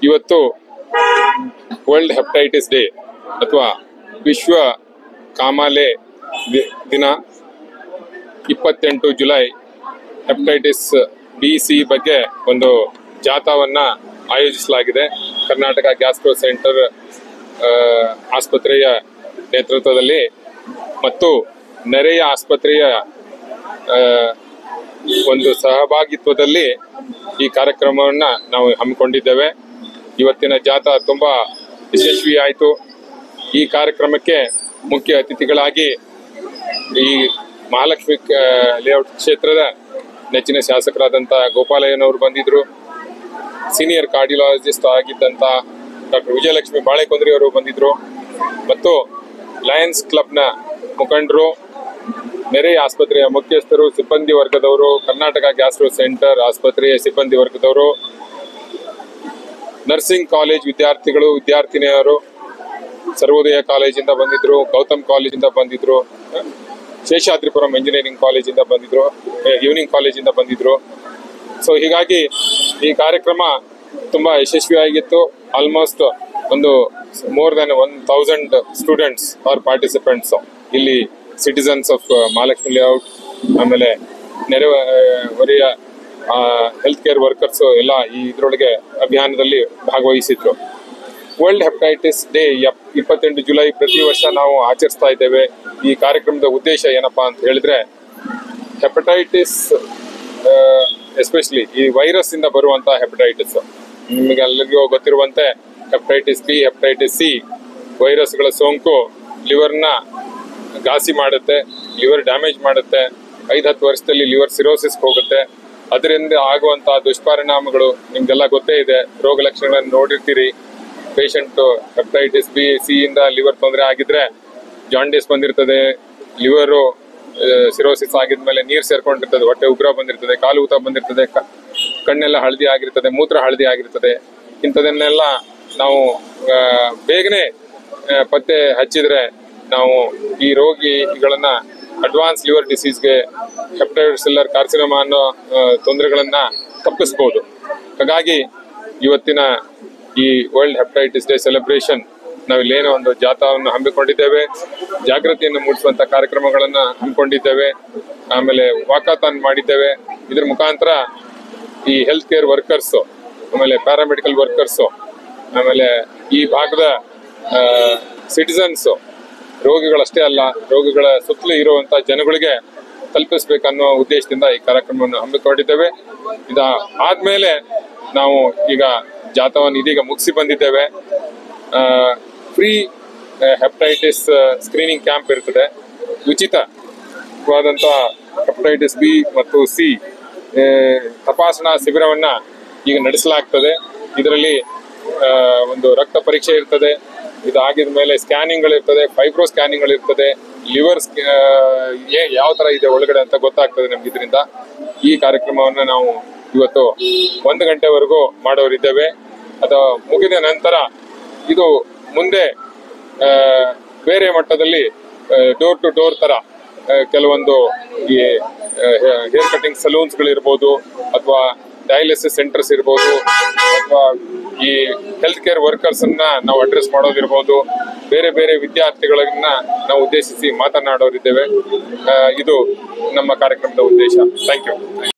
ಇವತ್ತು world hepatitis day ಅಥವಾ ವಿಶ್ವ ಕಾಮಾಲೆ ದಿನ 28 ಜುಲೈ ಹೆಪಟೈಟಿಸ್ ಬಿ ಸಿ ಬಗ್ಗೆ ಒಂದು ಜಾಥಾವನ್ನ ಆಯೋಜಿಸಲಾಗಿದೆ. ಕರ್ನಾಟಕ ಗ್ಯಾಸ್ಟ್ರೋ ಸೆಂಟರ್ ಆಸ್ಪತ್ರೆಯ ನೇತೃತ್ವದಲ್ಲಿ ಮತ್ತು ನೆರೆಯ ಆಸ್ಪತ್ರೆಯ ಒಂದು ಸಹಭಾಗಿತ್ವದಲ್ಲಿ ಈ ಕಾರ್ಯಕ್ರಮವನ್ನ ನಾವು ಹಮ್ಮಿಕೊಂಡಿದ್ದೇವೆ. ಇವತ್ತಿನ ಜಾಥಾ ತುಂಬಾ ಯಶಸ್ವಿ ಆಯಿತು. ಈ ಕಾರ್ಯಕ್ರಮಕ್ಕೆ ಮುಖ್ಯ ಅತಿಥಿಗಳಾಗಿ ಈ ಮಹಾಲಕ್ಷ್ಮಿ ಲೇಔಟ್ ಕ್ಷೇತ್ರದ ನೆಚ್ಚಿನ ಶಾಸಕರಾದಂಥ ಗೋಪಾಲಯ್ಯನವರು ಬಂದಿದ್ರು. ಸೀನಿಯರ್ ಕಾರ್ಡಿಯಾಲಜಿಸ್ಟ್ ಆಗಿದ್ದಂಥ ಡಾಕ್ಟರ್ ವಿಜಯಲಕ್ಷ್ಮಿ ಬಾಳೆಕೊಂದ್ರಿ ಅವರು ಬಂದಿದ್ರು ಮತ್ತು ಲಯನ್ಸ್ ಕ್ಲಬ್ನ ಮುಖಂಡರು, ನೆರೆಯ ಆಸ್ಪತ್ರೆಯ ಮುಖ್ಯಸ್ಥರು, ಸಿಬ್ಬಂದಿ ವರ್ಗದವರು, ಕರ್ನಾಟಕ ಗ್ಯಾಸ್ಟ್ರೋ ಸೆಂಟರ್ ಆಸ್ಪತ್ರೆಯ ಸಿಬ್ಬಂದಿ ವರ್ಗದವರು, ನರ್ಸಿಂಗ್ ಕಾಲೇಜ್ ವಿದ್ಯಾರ್ಥಿಗಳು, ವಿದ್ಯಾರ್ಥಿನಿಯರು, ಸರ್ವೋದಯ ಕಾಲೇಜಿಂದ ಬಂದಿದ್ರು, ಗೌತಮ್ ಕಾಲೇಜಿಂದ ಬಂದಿದ್ರು, ಶೇಷಾದ್ರಿಪುರಂ ಇಂಜಿನಿಯರಿಂಗ್ ಕಾಲೇಜಿಂದ ಬಂದಿದ್ರು, ಈವ್ನಿಂಗ್ ಕಾಲೇಜಿಂದ ಬಂದಿದ್ರು. ಸೊ ಹೀಗಾಗಿ ಈ ಕಾರ್ಯಕ್ರಮ ತುಂಬಾ ಯಶಸ್ವಿಯಾಗಿತ್ತು. ಆಲ್ಮೋಸ್ಟ್ ಒಂದು more than 1000 students R participants ಇಲ್ಲಿ ಸಿಟಿಸನ್ಸ್ ಆಫ್ ಮಹಾಲಕ್ಷ್ಮಿ ಲೇಔಟ್, ಆಮೇಲೆ ನೆರೆಹೊರೆಯ ಹೆಲ್ತ್ ಕೇರ್ ವರ್ಕರ್ಸ್ ಎಲ್ಲ ಈ ಇದರೊಳಗೆ ಅಭಿಯಾನದಲ್ಲಿ ಭಾಗವಹಿಸಿದ್ರು. ವರ್ಲ್ಡ್ ಹೆಪಟೈಟಿಸ್ ಡೇ 28 ಜುಲೈ ಪ್ರತಿ ವರ್ಷ ನಾವು ಆಚರಿಸ್ತಾ ಇದ್ದೇವೆ. ಈ ಕಾರ್ಯಕ್ರಮದ ಉದ್ದೇಶ ಏನಪ್ಪಾ ಅಂತ ಹೇಳಿದ್ರೆ, ಹೆಪಟೈಟಿಸ್ ಎಸ್ಪೆಷಲಿ ಈ ವೈರಸ್ ಇಂದ ಬರುವಂತಹ ಹೆಪಟೈಟಿಸ್, ನಿಮಗೆ ಎಲ್ಲರಿಗೂ ಗೊತ್ತಿರುವಂತೆ ಹೆಪಟೈಟಿಸ್ ಬಿ, ಹೆಪಟೈಟಿಸ್ ಸಿ ವೈರಸ್ಗಳ ಸೋಂಕು ಲಿವರ್ನ ಘಾಸಿ ಮಾಡುತ್ತೆ, ಲಿವರ್ ಡ್ಯಾಮೇಜ್ ಮಾಡುತ್ತೆ. 5-10 ವರ್ಷದಲ್ಲಿ ಲಿವರ್ ಸಿರೋಸಿಸ್ ಹೋಗುತ್ತೆ. ಅದರಿಂದ ಆಗುವಂತಹ ದುಷ್ಪರಿಣಾಮಗಳು ನಿಮ್ಗೆಲ್ಲ ಗೊತ್ತೇ ಇದೆ. ರೋಗ ಲಕ್ಷಣಗಳನ್ನು ನೋಡಿರ್ತೀರಿ. ಪೇಷಂಟ್ ಹೆಪಟೈಟಿಸ್ ಬಿ, ಸಿ ಇಂದ ಲಿವರ್ ತೊಂದರೆ ಆಗಿದ್ರೆ ಜಾಂಡಿಸ್ ಬಂದಿರ್ತದೆ, ಲಿವರು ಸಿರೋಸಿಸ್ ಆಗಿದ್ಮೇಲೆ ನೀರು ಸೇರ್ಕೊಂಡಿರ್ತದೆ, ಹೊಟ್ಟೆ ಉಗ್ರ ಬಂದಿರ್ತದೆ, ಕಾಲು ಊತ ಬಂದಿರ್ತದೆ, ಕಣ್ಣೆಲ್ಲ ಹಳದಿ ಆಗಿರ್ತದೆ, ಮೂತ್ರ ಹಳದಿ ಆಗಿರ್ತದೆ. ಇಂಥದನ್ನೆಲ್ಲ ನಾವು ಬೇಗನೆ ಪತ್ತೆ ಹಚ್ಚಿದ್ರೆ ನಾವು ಈ ರೋಗಿಗಳನ್ನ ಅಡ್ವಾನ್ಸ್ ಲಿವರ್ ಡಿಸೀಸ್ಗೆ, ಹೆಪಟೈಟಿಸ್ ಕಾರ್ಸಿನೋಮಾ ಅನ್ನೋ ತೊಂದರೆಗಳನ್ನ ತಪ್ಪಿಸ್ಬೋದು. ಹಾಗಾಗಿ ಇವತ್ತಿನ ಈ ವರ್ಲ್ಡ್ ಹೆಪಟೈಟಿಸ್ ಡೇ ಸೆಲೆಬ್ರೇಷನ್ ನಾವಿಲ್ಲೇನೋ ಒಂದು ಜಾಥಾವನ್ನು ಹಮ್ಮಿಕೊಂಡಿದ್ದೇವೆ, ಜಾಗೃತಿಯನ್ನು ಮೂಡಿಸುವಂತ ಕಾರ್ಯಕ್ರಮಗಳನ್ನ ಹಮ್ಮಿಕೊಂಡಿದ್ದೇವೆ, ಆಮೇಲೆ ವಾಕಾಥಾನ್ ಮಾಡಿದ್ದೇವೆ. ಇದ್ರ ಮುಖಾಂತರ ಈ ಹೆಲ್ತ್ ಕೇರ್ ವರ್ಕರ್ಸ್, ಆಮೇಲೆ ಪ್ಯಾರಾಮೆಡಿಕಲ್ ವರ್ಕರ್ಸ್, ಆಮೇಲೆ ಈ ಭಾಗದ ಸಿಟಿಸನ್ಸ್, ರೋಗಿಗಳಷ್ಟೇ ಅಲ್ಲ, ರೋಗಿಗಳ ಸುತ್ತಲೂ ಇರುವಂತ ಜನಗಳಿಗೆ ತಲುಪಿಸ್ಬೇಕನ್ನೋ ಉದ್ದೇಶದಿಂದ ಈ ಕಾರ್ಯಕ್ರಮವನ್ನು ಹಮ್ಮಿಕೊಂಡಿದ್ದೇವೆ. ಆದ್ಮೇಲೆ ನಾವು ಈಗ ಜಾಥಾವನ್ನು ಇದೀಗ ಮುಗಿಸಿ ಬಂದಿದ್ದೇವೆ. ಫ್ರೀ ಹೆಪಟೈಟಿಸ್ ಸ್ಕ್ರೀನಿಂಗ್ ಕ್ಯಾಂಪ್ ಇರ್ತದೆ. ಉಚಿತವಾದಂಥ ಹೆಪಟೈಟಿಸ್ ಬಿ ಮತ್ತು ಸಿ ತಪಾಸಣಾ ಶಿಬಿರವನ್ನ ಈಗ ನಡೆಸಲಾಗ್ತದೆ. ಇದರಲ್ಲಿ ಒಂದು ರಕ್ತ ಪರೀಕ್ಷೆ ಇರ್ತದೆ. ಇದಾಗಿದ ಮೇಲೆ ಸ್ಕ್ಯಾನಿಂಗ್ಗಳಿರ್ತದೆ, ಫೈಬ್ರೋ ಸ್ಕ್ಯಾನಿಂಗ್ಗಳಿರ್ತದೆ, ಲಿವರ್ ಯಾವ ತರ ಇದೆ ಒಳಗಡೆ ಅಂತ ಗೊತ್ತಾಗ್ತದೆ ನಮ್ಗೆ ಇದರಿಂದ. ಈ ಕಾರ್ಯಕ್ರಮವನ್ನು ನಾವು ಇವತ್ತು 1 ಗಂಟೆವರೆಗೂ ಮಾಡೋರಿದ್ದೇವೆ. ಅದು ಮುಗಿದ ನಂತರ ಇದು ಮುಂದೆ ಬೇರೆ ಮಟ್ಟದಲ್ಲಿ ಡೋರ್ ಟು ಡೋರ್ ತರ ಕೆಲವೊಂದು ಈ ಹೇರ್ ಕಟಿಂಗ್ ಸಲೂನ್ಸ್ಗಳಿರ್ಬೋದು, ಅಥವಾ ಡಯಾಲಿಸಿಸ್ ಸೆಂಟರ್ಸ್ ಇರ್ಬೋದು, ಅಥವಾ ಈ ಹೆಲ್ತ್ ಕೇರ್ ವರ್ಕರ್ಸ್ ಅನ್ನ ನಾವು ಅಡ್ರೆಸ್ ಮಾಡೋದಿರ್ಬೋದು, ಬೇರೆ ಬೇರೆ ವಿದ್ಯಾರ್ಥಿಗಳನ್ನ ನಾವು ಉದ್ದೇಶಿಸಿ ಮಾತನಾಡೋರಿದ್ದೇವೆ. ಇದು ನಮ್ಮ ಕಾರ್ಯಕ್ರಮದ ಉದ್ದೇಶ. Thank you.